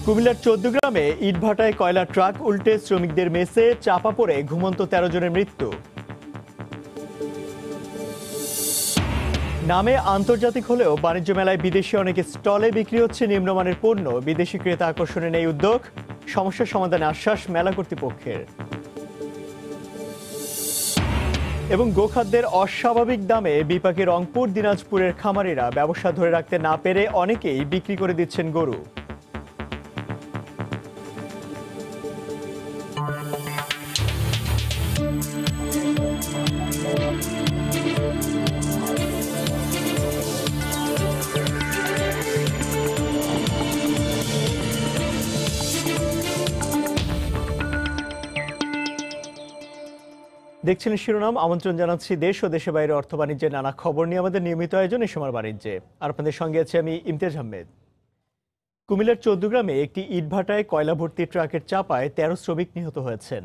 কুমিল্লার চৌদ্দগ্রামে ইটভাটায় কয়লা ট্রাক উল্টে শ্রমিকদের মেসে চাপা পড়ে ঘুমন্ত ১৩ জনের মৃত্যু। নামে আন্তর্জাতিক হলেও বাণিজ্য মেলায় বিদেশি অনেক স্টলে বিক্রি হচ্ছে নিম্নমানের পণ্য। বিদেশি ক্রেতা আকর্ষণে নেই উদ্যোগ, সমস্যার সমাধানে আশ্বাস মেলা কর্তৃপক্ষের। এবং গোখাদ্যের অস্বাভাবিক দামে বিপাকে রংপুর দিনাজপুরের খামারিরা ব্যবসা ধরে রাখতে না পেরে অনেকেই বিক্রি করে দিচ্ছেন গরু। দেখছেন শিরোনাম। আমন্ত্রণ জানাচ্ছি দেশ ও দেশের বাইরে অর্থ বাণিজ্যের নানা খবর নিয়ে আমাদের নিয়মিত আয়োজন এই সময় বাণিজ্যে। আর আপনাদের সঙ্গে আছি আমি ইমতিয়াজ আহমেদ। কুমিল্লার চৌদ্দগ্রামে একটি ইটভাটায় কয়লা ভর্তি ট্রাকের চাপায় ১৩ শ্রমিক নিহত হয়েছেন।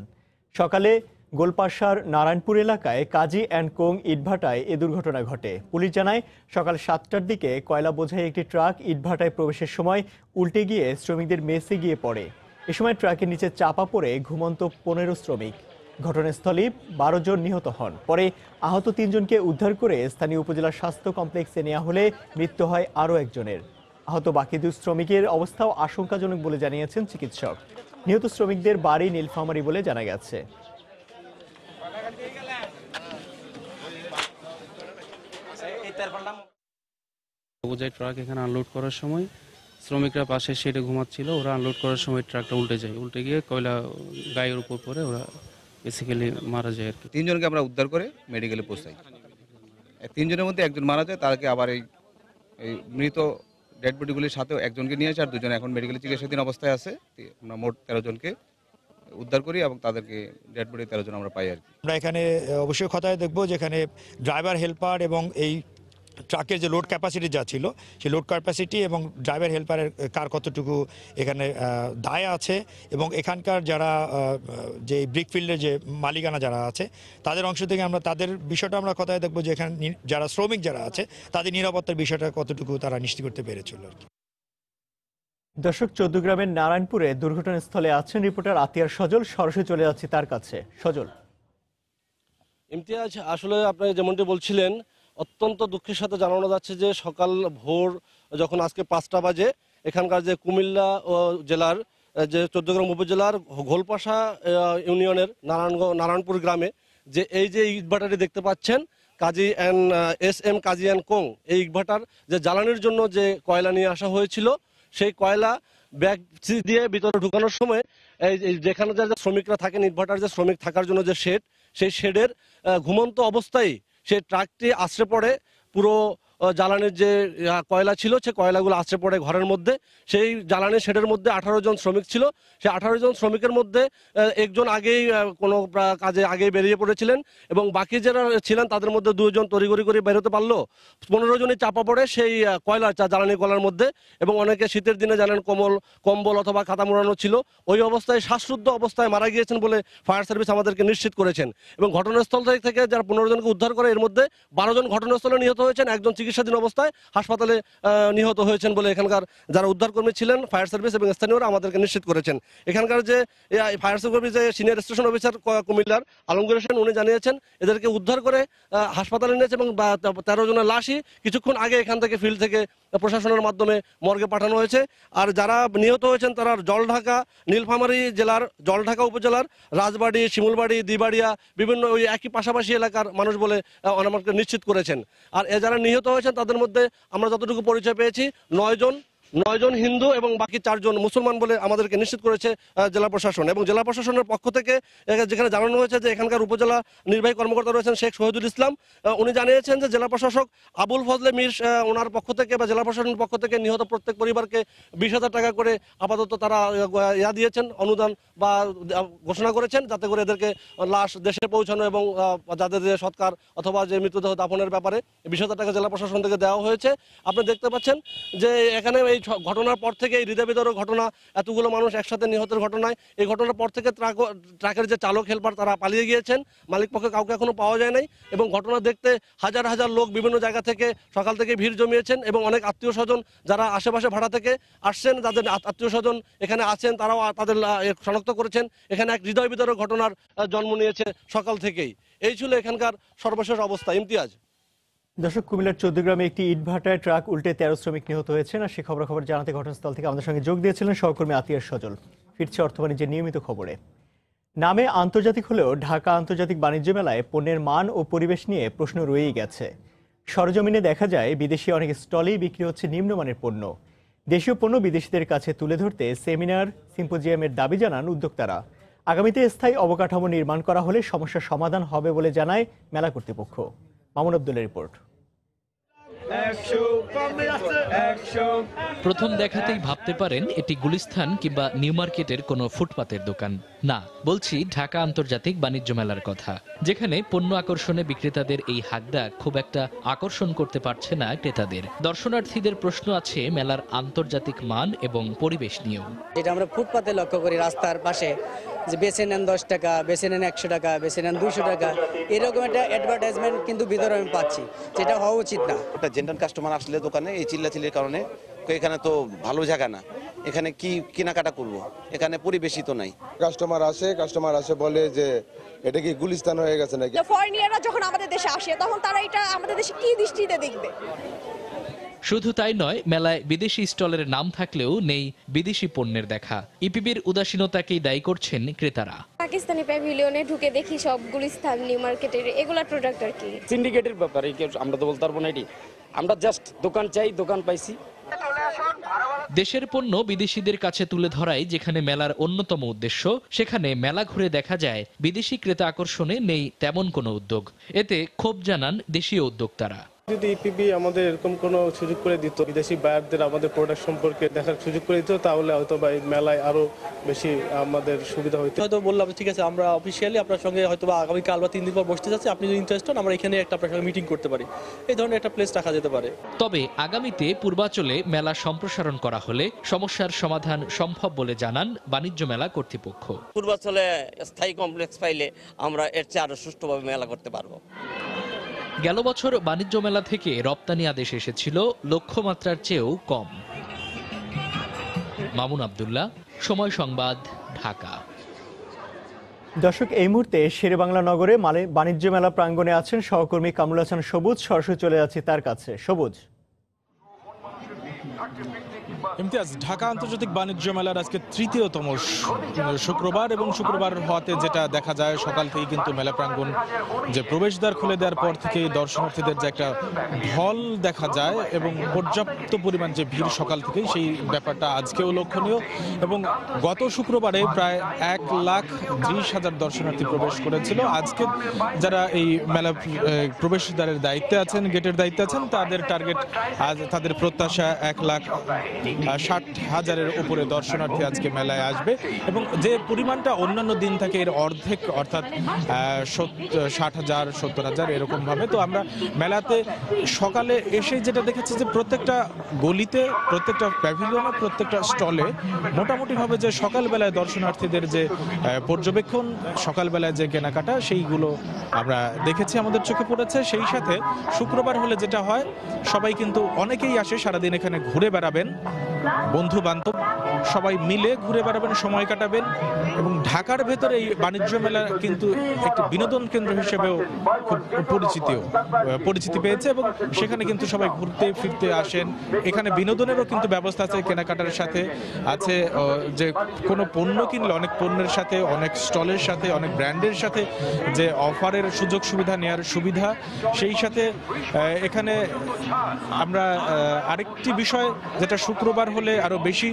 সকালে গোলপাশার নারায়ণপুর এলাকায় কাজী অ্যান্ড কোং ইটভাটায় এ দুর্ঘটনা ঘটে। পুলিশ জানায় সকাল ৭টার দিকে কয়লা বোঝাই একটি ট্রাক ইটভাটায় প্রবেশের সময় উল্টে গিয়ে শ্রমিকদের মেসে গিয়ে পড়ে। এ সময় ট্রাকের নিচে চাপা পড়ে ঘুমন্ত ১৫ শ্রমিক। ঘটনাস্থলেই ১২ জন নিহত হন। পরে আহত ৩ জনকে উদ্ধার করে স্থানীয় উপজেলা স্বাস্থ্য কমপ্লেক্সে নেওয়া হলে মৃত্যু হয় আরও একজনের। আহত বাকি ২ শ্রমিকের অবস্থাও আশঙ্কাজনক বলে জানিয়েছেন চিকিৎসক। নিহত শ্রমিকদের বাড়ি নীলফামারী বলে জানা গেছে। বোঝাই ট্রাক এখানে আনলোড করার সময় শ্রমিকরা পাশে শেডে ঘুমাচ্ছিল। ওরা আনলোড করার সময় ট্রাকটা উল্টে গিয়ে কয়লা গায়ের উপর পরে ওরা বেসিক্যালি মারা যায় আর কি। ৩ জনকে আমরা উদ্ধার করে মেডিকেলে পৌঁছাই। ৩ জনের মধ্যে একজন মারা যায়, তাকে আবার এই মৃত ডেড বডিগুলির সাথেও একজনকে নিয়ে আসে, আর ২ জন এখন মেডিকেলে চিকিৎসাধীন অবস্থায় আছে। আমরা মোট ১৩ জনকে উদ্ধার করি এবং তাদেরকে ডেড বডি ১৩ জন আমরা পাই আর কি। আমরা এখানে অবশ্যই কথায় দেখবো যেখানে ড্রাইভার, হেল্পার এবং এই ট্রাকের যে লোড ক্যাপাসিটি যা ছিল সেই লোড ক্যাপাসিটি এবং ড্রাইভার হেল্পারের কার কতটুকু এখানে দায় আছে, এবং এখানকার যারা যে ব্রিকফিল্ডের যে মালিকানা যারা আছে তাদের অংশ থেকে আমরা তাদের বিষয়টা আমরা কথায় দেখবো যে এখানে যারা শ্রমিক যারা আছে তাদের নিরাপত্তার বিষয়টা কতটুকু তারা নিশ্চিত করতে পেরেছিল আর কি। দর্শক, চৌদ্দগ্রামের নারায়ণপুরে দুর্ঘটনাস্থলে আছেন রিপোর্টার আতিয়ার সজল। সরাসরি চলে যাচ্ছি তার কাছে। সজল। ইমতিয়াজ, আসলে আপনি যেমনটি বলছিলেন, অত্যন্ত দুঃখের সাথে জানানো যাচ্ছে যে সকাল ভোর যখন আজকে ৫টা বাজে এখানকার যে কুমিল্লা জেলার যে চৌদ্দগ্রাম উপজেলার গোলপাশা ইউনিয়নের নারায়ণপুর গ্রামে যে এই যে ইটভাটাটি দেখতে পাচ্ছেন, Kazi and SM Kazi and co, এই ইটভাটার যে জ্বালানির জন্য যে কয়লা নিয়ে আসা হয়েছিল সেই কয়লা ব্যাগ দিয়ে ভিতরে ঢুকানোর সময় এই যেখানে যে শ্রমিকরা থাকেন, ইটভাটার যে শ্রমিক থাকার জন্য যে শেড, সেই শেডের ঘুমন্ত অবস্থায় সেই ট্রাকটি আছড়ে পড়ে। পুরো জ্বালানির যে কয়লা ছিল সে কয়লাগুলো আছড়ে পড়ে ঘরের মধ্যে। সেই জ্বালানির শেডের মধ্যে 18 জন শ্রমিক ছিল। সেই 18 জন শ্রমিকের মধ্যে একজন আগেই কোনো কাজে আগেই বেরিয়ে পড়েছিলেন এবং বাকি যারা ছিলেন তাদের মধ্যে 2 জন তড়িঘড়ি করে বেরোতে পারলো। 15 জনই চাপা পড়ে সেই জ্বালানি কয়লার মধ্যে, এবং অনেকে শীতের দিনে জানেন কম্বল অথবা খাতা মোড়ানো ছিল। ওই অবস্থায় শ্বাসরুদ্ধ অবস্থায় মারা গিয়েছেন বলে ফায়ার সার্ভিস আমাদেরকে নিশ্চিত করেছেন। এবং ঘটনাস্থল থেকে যারা 15 জনকে উদ্ধার করে এর মধ্যে 12 জন ঘটনাস্থলে নিহত হয়েছেন, একজন চিকিৎসাধীন অবস্থায় হাসপাতালে নিহত হয়েছেন বলে এখানকার যারা উদ্ধারকর্মী ছিলেন ফায়ার সার্ভিস এবং স্থানীয়রা আমাদেরকে নিশ্চিত করেছেন। এখানকার যে ফায়ার সার্ভিস যে সিনিয়র স্টেশন অফিসার কুমিল্লার আলমগীর হোসেন, উনি জানিয়েছেন এদেরকে উদ্ধার করে হাসপাতালে নিয়েছে এবং 13 জনের লাশই কিছুক্ষণ আগে এখান থেকে ফিল্ড থেকে প্রশাসনের মাধ্যমে মর্গে পাঠানো হয়েছে। আর যারা নিহত হয়েছেন তারা জলঢাকা, নীলফামারী জেলার জলঢাকা উপজেলার রাজবাড়ি, শিমুলবাড়ি, দিবাড়িয়া বিভিন্ন ওই একই পাশাপাশি এলাকার মানুষ বলে আমাকে নিশ্চিত করেছেন। আর যারা নিহত হয়েছেন তাদের মধ্যে আমরা যতটুকু পরিচয় পেয়েছি 9 জন হিন্দু এবং বাকি 4 জন মুসলমান বলে আমাদেরকে নিশ্চিত করেছে জেলা প্রশাসন। এবং জেলা প্রশাসনের পক্ষ থেকে যেখানে জানানো হয়েছে যে এখানকার উপজেলা নির্বাহী কর্মকর্তা রয়েছেন শেখ শহীদুল ইসলাম, উনি জানিয়েছেন যে জেলা প্রশাসক আবুল ফজলে মির ওনার পক্ষ থেকে বা জেলা প্রশাসনের পক্ষ থেকে নিহত প্রত্যেক পরিবারকে 20,000 টাকা করে আপাতত তারা দিয়েছেন, অনুদান বা ঘোষণা করেছেন, যাতে করে এদেরকে লাশ দেশে পৌঁছানো এবং যাদের যে সৎকার অথবা যে মৃতদেহ দাফনের ব্যাপারে 20,000 টাকা জেলা প্রশাসন থেকে দেওয়া হয়েছে। আপনি দেখতে পাচ্ছেন যে এখানে এই এই ঘটনার পর থেকে, এই হৃদয় বিদারক ঘটনা, এতগুলো মানুষ একসাথে নিহতের ঘটনায়, এই ঘটনার পর থেকে ট্রাকের যে চালক হেল্পার তারা পালিয়ে গিয়েছেন, মালিক পক্ষে কাউকে এখনো পাওয়া যায় নাই। এবং ঘটনা দেখতে হাজার হাজার লোক বিভিন্ন জায়গা থেকে সকাল থেকে ভিড় জমিয়েছেন এবং অনেক আত্মীয় স্বজন যারা আশেপাশে ভাড়া থেকে আসছেন, যাদের আত্মীয় স্বজন এখানে আছেন, তারাও তাদের শনাক্ত করেছেন। এখানে এক হৃদয় বিদারক ঘটনার জন্ম নিয়েছে সকাল থেকেই। এই ছিল এখানকার সর্বশেষ অবস্থা। ইমতিয়াজ। দর্শক, কুমিল্লার 14 গ্রামে একটি ইটভাটায় ট্রাক উল্টে 13 শ্রমিক নিহত হয়েছেন। আর সে খবর জানাতে ঘটনাস্থল থেকে আমাদের সঙ্গে যোগ দিয়েছিলেন সহকর্মী আতিয়ার সজল। ফিরছে অর্থ বাণিজ্যের নিয়মিত খবরে। নামে আন্তর্জাতিক হলেও ঢাকা আন্তর্জাতিক বাণিজ্য মেলায় পণ্যের মান ও পরিবেশ নিয়ে প্রশ্ন রয়েই গেছে। সরজমিনে দেখা যায় বিদেশি অনেক স্টলেই বিক্রি হচ্ছে নিম্নমানের পণ্য। দেশীয় পণ্য বিদেশিদের কাছে তুলে ধরতে সেমিনার, সিম্পোজিয়ামের দাবি জানান উদ্যোক্তারা। আগামীতে স্থায়ী অবকাঠামো নির্মাণ করা হলে সমস্যার সমাধান হবে বলে জানায় মেলা কর্তৃপক্ষ। মামুন আব্দুলের রিপোর্ট। প্রথম দেখাতেই ভাবতে পারেন এটি গুলিস্তান কিংবা নিউ মার্কেটের কোনো ফুটপাতের দোকান। না, বলছি ঢাকা আন্তর্জাতিক বাণিজ্য মেলার কথা, যেখানে পণ্য আকর্ষণে বিক্রেতাদের এই হাকডাক খুব একটা আকর্ষণ করতে পারছে না ক্রেতাদের। দর্শনার্থীদের প্রশ্ন আছে মেলার আন্তর্জাতিক মান এবং পরিবেশ নিয়েও। যেটা আমরা ফুটপাতে লক্ষ্য করি, রাস্তার পাশে যে বেছে নেন 10 টাকা, বেছে নেন 100 টাকা, বেছে নেন 200 টাকা, এরকম একটা অ্যাডভার্টাইজমেন্ট কিন্তু ভিতরে আমি পাচ্ছি, যেটা হওয়া উচিত না। একটা জেনারেল কাস্টমার আসলে দোকানে এই চিল্লাচিল্লির কারণে এখানে তো ভালো জায়গা না, এখানে কি কেনাকাটা করব, এখানে পরিবেশই তো নাই। কাস্টমার আসে বলে যে এটা কি গুলিস্তান হয়ে গেছে নাকি। ফরেনিয়াররা যখন আমাদের দেশে আসে তখন তারা এটা আমাদের দেশে কি দৃষ্টিতে দেখবে। শুধু তাই নয়, মেলায় বিদেশি স্টলের নাম থাকলেও নেই বিদেশি পণ্যের দেখা। ইপিবির উদাসীনতাকেই দায়ী করছেন ক্রেতারা। পাকিস্তানি প্যাভিলিয়নে ঢুকে দেখি সব গুলিস্তান, নিউ মার্কেটের এগুলা প্রোডাক্ট আর কি। সিন্ডিকেটের ব্যাপারে আমরা তো বলতে পারবো না, এটি আমরা জাস্ট দোকান চাই, দোকান পাইছি। দেশের পণ্য বিদেশিদের কাছে তুলে ধরাই যেখানে মেলার অন্যতম উদ্দেশ্য, সেখানে মেলা ঘুরে দেখা যায় বিদেশি ক্রেতা আকর্ষণে নেই তেমন কোনো উদ্যোগ। এতে ক্ষোভ জানান দেশীয় উদ্যোক্তারা। যদি ইপিবি আমাদের এরকম কোনো সুযোগ করে দিত, বিদেশি বায়ারদের আমাদের প্রোডাক্ট সম্পর্কে দেখার সুযোগ করে দিত, তাহলে হয়তো বা এই মেলায় আরো বেশি আমাদের সুবিধা হইতো। হয়তো বললাম ঠিক আছে, আমরা অফিসিয়ালি আপনার সঙ্গে হয়তো বা আগামীকাল বা 3 দিন পর বসতে যাচ্ছি, আপনি যদি ইন্টারেস্ট হন আমরা এখানে একটা আপনার সঙ্গে মিটিং করতে পারি, এই ধরনের একটা প্লেস রাখা যেতে পারে। তবে আগামীতে পূর্বাচলে মেলা সম্প্রসারণ করা হলে সমস্যার সমাধান সম্ভব বলে জানান বাণিজ্য মেলা কর্তৃপক্ষ। পূর্বাচলে স্থায়ী কমপ্লেক্স পাইলে আমরা এর চেয়ে আরো সুষ্ঠুভাবে মেলা করতে পারবো। গেল বছর বাণিজ্য মেলা থেকে রপ্তানি আদেশ এসেছিল লক্ষ্যমাত্রার চেয়েও কম। মামুন আব্দুল্লাহ, সময় সংবাদ, ঢাকা। দর্শক, এই মুহূর্তে শেরেবাংলা নগরে বাণিজ্য মেলা প্রাঙ্গণে আছেন সহকর্মী কামরুল হাসান সবুজ। সরাসরি চলে যাচ্ছি তার কাছে। সবুজ। ইমতিয়াজ, ঢাকা আন্তর্জাতিক বাণিজ্য মেলার আজকে তৃতীয়তম শুক্রবার, এবং শুক্রবার হওয়াতে যেটা দেখা যায় সকাল থেকে কিন্তু মেলা প্রাঙ্গণ যে প্রবেশদ্বার খুলে দেওয়ার পর থেকে দর্শনার্থীদের যে একটা ঢল দেখা যায় এবং পর্যাপ্ত পরিমাণ যে ভিড় সকাল থেকেই, সেই ব্যাপারটা আজকেও লক্ষণীয়। এবং গত শুক্রবারে প্রায় 1,30,000 দর্শনার্থী প্রবেশ করেছিল। আজকে যারা এই মেলা প্রবেশদ্বারের দায়িত্বে আছেন, গেটের দায়িত্বে আছেন, তাদের টার্গেট, আজ তাদের প্রত্যাশা 1,60,000-এর উপরে দর্শনার্থী আজকে মেলায় আসবে। এবং যে পরিমাণটা অন্যান্য দিন থাকে এর অর্ধেক, অর্থাৎ 60,000, 70,000 এরকম ভাবে। তো আমরা মেলাতে সকালে এসে যেটা দেখেছি যে প্রত্যেকটা গলিতে, প্রত্যেকটা প্যাভিলিয়নে, প্রত্যেকটা স্টলে মোটামুটিভাবে যে সকালবেলায় দর্শনার্থীদের যে পর্যবেক্ষণ, সকালবেলায় যে কেনাকাটা, সেইগুলো আমরা দেখেছি, আমাদের চোখে পড়েছে। সেই সাথে শুক্রবার হলে যেটা হয়, সবাই কিন্তু অনেকেই আসে সারাদিন এখানে ঘুরে বেড়াবেন, বন্ধু বান্ধব সবাই মিলে ঘুরে বেড়াবেন, সময় কাটাবেন। এবং ঢাকার ভেতরে এই বাণিজ্য মেলা কিন্তু একটি বিনোদন কেন্দ্র হিসেবেও খুব পরিচিতি পেয়েছে এবং সেখানে কিন্তু সবাই ঘুরতে ফিরতে আসেন। এখানে বিনোদনেরও কিন্তু ব্যবস্থা আছে, কেনাকাটার সাথে আছে যে কোনো পণ্য কিনলে অনেক পণ্যের সাথে, অনেক স্টলের সাথে, অনেক ব্র্যান্ডের সাথে যে অফারের সুযোগ সুবিধা নেওয়ার সুবিধা। সেই সাথে এখানে আমরা আরেকটি বিষয় যেটা শুক্রবার হলে আরো বেশি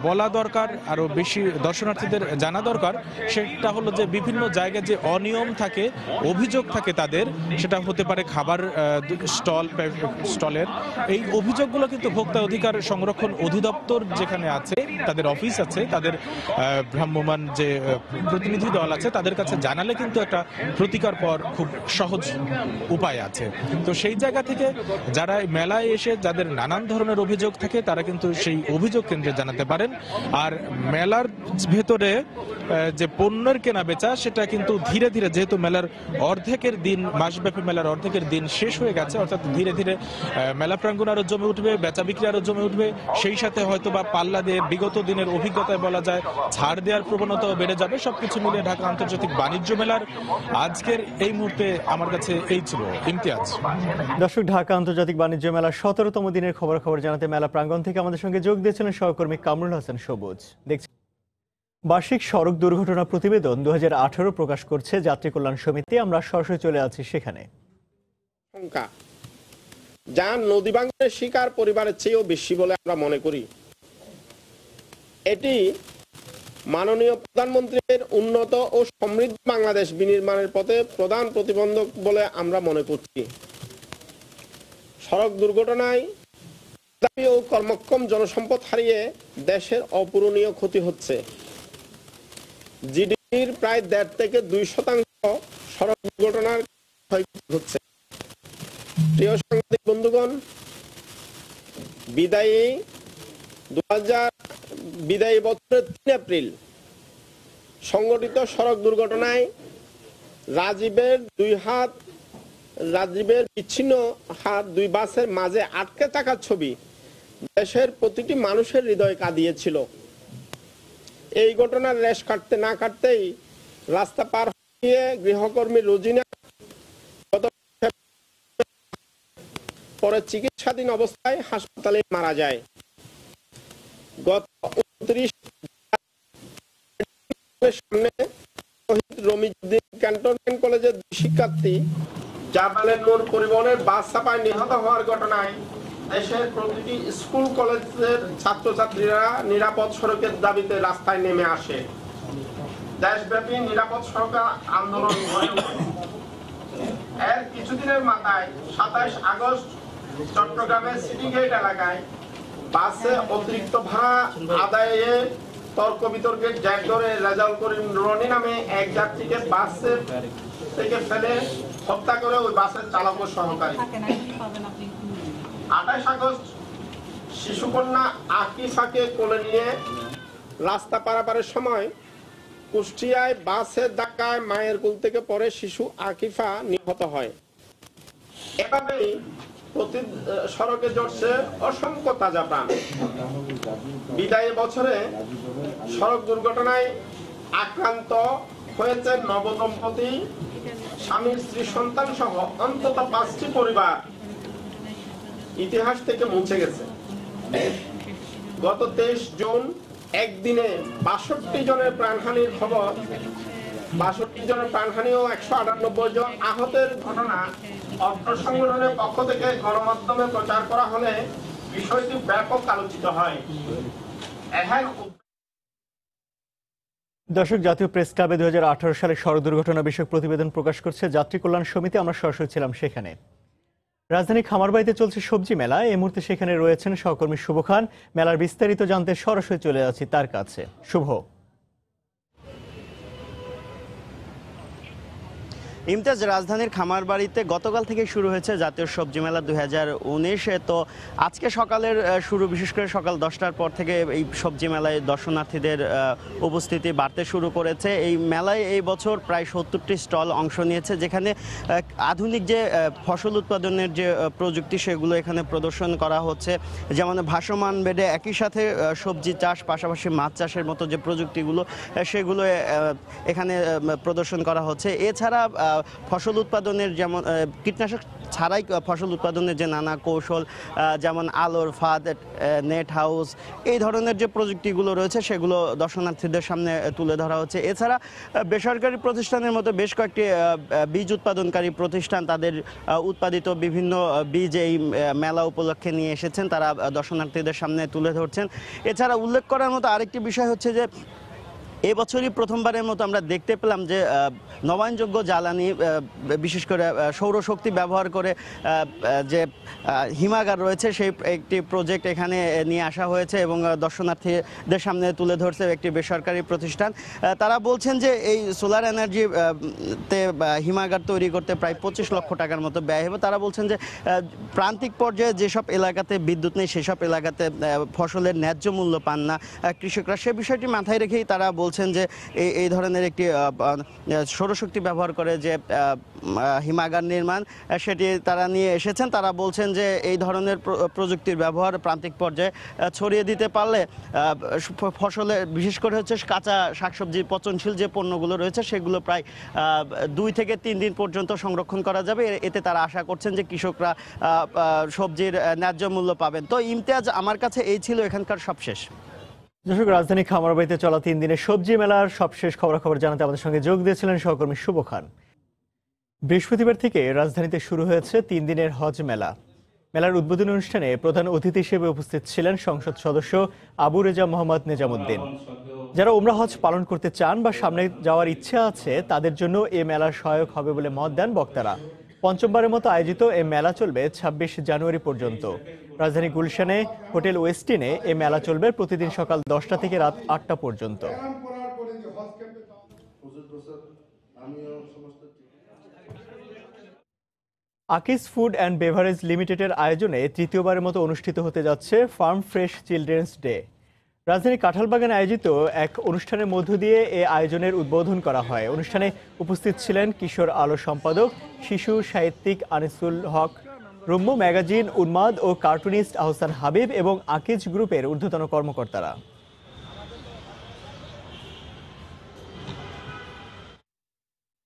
বলা দরকার, আরো বেশি দর্শনার্থীদের জানা দরকার, সেটা হলো যে বিভিন্ন জায়গায় যে অনিয়ম থাকে, অভিযোগ থাকে তাদের, সেটা হতে পারে খাবার স্টলের। এই অভিযোগগুলো কিন্তু ভোক্তা অধিকার সংরক্ষণ অধিদপ্তর যেখানে আছে, তাদের অফিস আছে, তাদের ভ্রাম্যমাণ যে প্রতিনিধি দল আছে, তাদের কাছে জানালে কিন্তু একটা প্রতিকার পাওয়ার খুব সহজ উপায় আছে। তো সেই জায়গা থেকে যারা মেলায় এসে যাদের নানান ধরনের অভিযোগ থাকে, তারা কিন্তু সেই সেই অভিযোগ কেন্দ্রে জানাতে পারেন। আর মেলার ভেতরে যে পণ্যের কেনা বেচা সেটা কিন্তু ধীরে ধীরে, যেহেতু মেলার অর্ধেকের দিন, মাসব্যাপী মেলার অর্ধেকের দিন শেষ হয়ে গেছে, অর্থাৎ ধীরে ধীরে মেলা প্রাঙ্গণ আরো জমে উঠবে, বেচা বিক্রি আরো জমে উঠবে। সেই সাথে হয়তো বা পাল্লা দিয়ে বিগত দিনের অভিজ্ঞতায় বলা যায় ছাড় দেওয়ার প্রবণতাও বেড়ে যাবে। সবকিছু মিলিয়ে ঢাকা আন্তর্জাতিক বাণিজ্য মেলার আজকের এই মুহূর্তে আমার কাছে এই ছিল। ইমতিয়াজ। দর্শক, ঢাকা আন্তর্জাতিক বাণিজ্য মেলার 17তম দিনের খবর জানাতে মেলা প্রাঙ্গণ থেকে আমাদের সঙ্গে যোগ দিয়েছিলেন সহকর্মী কামরুল হাসান সবুজ। বার্ষিক সড়ক দুর্ঘটনা প্রতিবেদন 2018 প্রকাশ করছে যাত্রী কল্যাণ সমিতি। আমরা সরাসরি চলে আছি সেখানে। সংখ্যা যা নদী ভাঙনের শিকার পরিবারের চেয়েও বেশি বলে আমরা মনে করি। এটি মাননীয় প্রধানমন্ত্রীর উন্নত ও সমৃদ্ধ বাংলাদেশ বিনির্মাণের পথে প্রধান প্রতিবন্ধক বলে আমরা মনে করছি। সড়ক দুর্ঘটনায় ও কর্মক্ষম জনসম্পদ হারিয়ে দেশের অপূরণীয় ক্ষতি হচ্ছে। জিডিপির প্রায় 1.5 থেকে 2% সড়ক দুর্ঘটনার ক্ষয়ক্ষতি হচ্ছে। প্রিয় সাংবাদিক বন্ধুগণ, বিদায়ী বছরের 3 এপ্রিল সংঘটিত সড়ক দুর্ঘটনায় রাজীবের বিচ্ছিন্ন হাত 2 বাসের মাঝে আটকে থাকার ছবি দেশের প্রতিটি মানুষের হৃদয় কাঁদিয়েছিল। এই ঘটনার রেশ কাটতে না কাটতেই রাস্তা পার হয়ে গৃহকর্মী রোজিনা পরে চিকিৎসাধীন অবস্থায় হাসপাতালে মারা যায়। গত 29 সামনে শহীদ রমিজউদ্দিন ক্যান্টনমেন্ট কলেজের 2 শিক্ষার্থী জাবালের নূর পরিবহনের বাস চাপায় নিহত হওয়ার ঘটনায় দেশের প্রতিটি স্কুল কলেজের ছাত্রছাত্রীরা নিরাপদ সড়কের দাবিতে রাস্তায় নেমে আসে। দেশব্যাপী নিরাপদ সড়ক আন্দোলন গড়ে ওঠে। এর কিছুদিনের মাথায় 27 আগস্ট চট্টগ্রামের সিটি গেট এলাকায় বাসে অতিরিক্ত ভাড়া আদায়ে তর্ক বিতর্কের জের ধরে রেজাউল করিম রনি নামে এক যাত্রীকে বাসে থেকে ফেলে হত্যা করে ওই বাসের চালক ও সহকারী। 28 আগস্ট শিশুকন্যা আকিফাকে কোলে নিয়ে রাস্তা পারাপারের সময় কুষ্টিয়ায় বাসের ধাক্কায় মায়ের কোল থেকে পড়ে শিশু আকিফা নিহত হয়। এভাবেই প্রতি সড়কে জড়ছে অসংখ্য তাজা প্রাণ। বিদায়ী বছরে সড়ক দুর্ঘটনায় আক্রান্ত হয়েছে নবদম্পতি, স্বামী স্ত্রী সন্তান সহ অন্তত 5টি পরিবার ইতিহাস থেকে মুছে গেছে। গত 23 জুন একদিনে 62 জনের প্রাণহানির খবর, 62 জনের প্রাণহানি ও 198 জন আহতের ঘটনা অর্থ সংগঠনের পক্ষ থেকে গণমাধ্যমে প্রচার করা হলে বিষয়টি ব্যাপক আলোচিত হয়। দর্শক, জাতীয় প্রেস ক্লাবে 2018 সালে সড়ক দুর্ঘটনা বিষয়ক প্রতিবেদন প্রকাশ করছে যাত্রী কল্যাণ সমিতি। আমরা সরাসরি ছিলাম সেখানে। রাজধানী খামারবাড়িতে চলছে সবজি মেলা। এই মুহূর্তে সেখানে রয়েছেন সহকর্মী শুভ খান। মেলার বিস্তারিত জানতে সরাসরি চলে যাচ্ছি তার কাছে। শুভ। ইমতিয়াজ, রাজধানীর খামারবাড়িতে গতকাল থেকে শুরু হয়েছে জাতীয় সবজি মেলা 2019। তো আজকে সকালের শুরু, বিশেষ করে সকাল 10টার পর থেকে এই সবজি মেলায় দর্শনার্থীদের উপস্থিতি বাড়তে শুরু করেছে। এই মেলায় এই বছর প্রায় 70টি স্টল অংশ নিয়েছে, যেখানে আধুনিক যে ফসল উৎপাদনের যে প্রযুক্তি সেগুলো এখানে প্রদর্শন করা হচ্ছে। যেমন ভাসমান বেডে একই সাথে সবজি চাষ, পাশাপাশি মাছ চাষের মতো যে প্রযুক্তিগুলো সেগুলো এখানে প্রদর্শন করা হচ্ছে। এছাড়া ফসল উৎপাদনের, যেমন কীটনাশক ছাড়াই ফসল উৎপাদনের যে নানা কৌশল, যেমন আলোর ফাঁদ, নেট হাউস, এই ধরনের যে প্রযুক্তিগুলো রয়েছে সেগুলো দর্শনার্থীদের সামনে তুলে ধরা হচ্ছে। এছাড়া বেসরকারি প্রতিষ্ঠানের মতো বেশ কয়েকটি বীজ উৎপাদনকারী প্রতিষ্ঠান তাদের উৎপাদিত বিভিন্ন বীজ এই মেলা উপলক্ষে নিয়ে এসেছেন, তারা দর্শনার্থীদের সামনে তুলে ধরছেন। এছাড়া উল্লেখ করার মতো আরেকটি বিষয় হচ্ছে যে এবছরই প্রথমবারের মতো আমরা দেখতে পেলাম যে নবায়নযোগ্য জ্বালানি বিশেষ করে সৌরশক্তি ব্যবহার করে যে হিমাগার রয়েছে সেই একটি প্রজেক্ট এখানে নিয়ে আসা হয়েছে এবং দর্শনার্থীদের সামনে তুলে ধরছে একটি বেসরকারি প্রতিষ্ঠান। তারা বলছেন যে এই সোলার এনার্জিতে হিমাগার তৈরি করতে প্রায় 25 লক্ষ টাকার মতো ব্যয় হবে। তারা বলছেন যে প্রান্তিক পর্যায়ে যেসব এলাকাতে বিদ্যুৎ নেই সেসব এলাকাতে ফসলের ন্যায্য মূল্য পান না কৃষকরা, সে বিষয়টি মাথায় রেখেই তারা বলছেন যে এই ধরনের একটি সৌরশক্তি ব্যবহার করে যে হিমাগার নির্মাণ সেটি তারা নিয়ে এসেছেন। তারা বলছেন যে এই ধরনের প্রযুক্তির ব্যবহার প্রান্তিক পর্যায়ে ছড়িয়ে দিতে পারলে ফসলে বিশেষ করে হচ্ছে কাঁচা শাকসবজি পচনশীল যে পণ্যগুলো রয়েছে সেগুলো প্রায় 2 থেকে 3 দিন পর্যন্ত সংরক্ষণ করা যাবে। এতে তারা আশা করছেন যে কৃষকরা সবজির ন্যায্য মূল্য পাবেন। তো ইমতিয়াজ, আমার কাছে এই ছিল এখানকার সবশেষ। দর্শক, রাজধানী খামারবাড়িতে চলা 3 দিনের সবজি মেলার সবশেষ খবরাখবর জানাতে আমাদের সঙ্গে যোগ দিয়েছিলেন সহকর্মী শুভ খান। বৃহস্পতিবার থেকে রাজধানীতে শুরু হয়েছে 3 দিনের হজ মেলা। মেলার উদ্বোধনী অনুষ্ঠানে প্রধান অতিথি হিসেবে উপস্থিত ছিলেন সংসদ সদস্য আবু রেজা মোহাম্মদ নেজামুদ্দিন। যারা উমরা হজ পালন করতে চান বা সামনে যাওয়ার ইচ্ছা আছে তাদের জন্য এ মেলা সহায়ক হবে বলে মত দেন বক্তারা। পঞ্চমবারের মতো আয়োজিত এ মেলা চলবে 26 জানুয়ারি পর্যন্ত। রাজধানী গুলশানে হোটেল ওয়েস্টিনে এ মেলা চলবে প্রতিদিন সকাল 10টা থেকে রাত 8টা পর্যন্ত। আকিস ফুড অ্যান্ড বেভারেজ লিমিটেডের আয়োজনে তৃতীয়বারের মতো অনুষ্ঠিত হতে যাচ্ছে ফার্ম ফ্রেশ চিলড্রেন্স ডে। রাজধানীর কাঁঠালবাগানে আয়োজিত এক অনুষ্ঠানের মধ্য দিয়ে এ আয়োজনের উদ্বোধন করা হয়। অনুষ্ঠানে উপস্থিত ছিলেন কিশোর আলো সম্পাদক, শিশু সাহিত্যিক আনিসুল হক, রম্য ম্যাগাজিন, উন্মাদ ও কার্টুনিস্ট আহসান হাবিব এবং আকিজ গ্রুপের ঊর্ধ্বতন কর্মকর্তারা।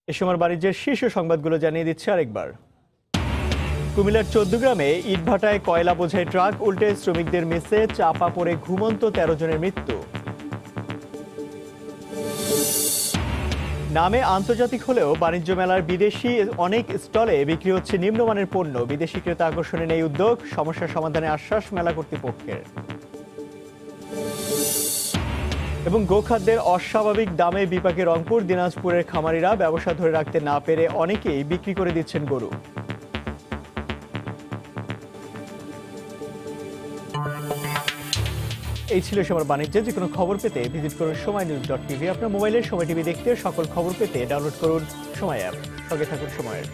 এ সময় বাণিজ্যের শীর্ষ সংবাদগুলো জানিয়ে দিচ্ছে আরেকবার। কুমিল্লার 14 গ্রামে ইটভাটায় কয়লা বোঝাই ট্রাক উল্টে শ্রমিকদের মেসে চাপা পড়ে ঘুমন্ত 13 জনের মৃত্যু। নামে আন্তর্জাতিক হলেও বাণিজ্য মেলার বিদেশি অনেক স্টলে বিক্রি হচ্ছে নিম্নমানের পণ্য। বিদেশি ক্রেতা আকর্ষণে নেই উদ্যোগ, সমস্যার সমাধানে আশ্বাস মেলা কর্তৃপক্ষের। এবং গোখাদ্যের অস্বাভাবিক দামে বিপাকে রংপুর, দিনাজপুরের খামারিরা ব্যবসা ধরে রাখতে না পেরে অনেকেই বিক্রি করে দিচ্ছেন গরু। এই ছিল সময় বাণিজ্যে। যে কোনো খবর পেতে ভিজিট করুন সময়নিউজ.tv। আপনার মোবাইলের সময় টিভি দেখতে সকল খবর পেতে ডাউনলোড করুন সময় অ্যাপ। সঙ্গে থাকুন সময়ের।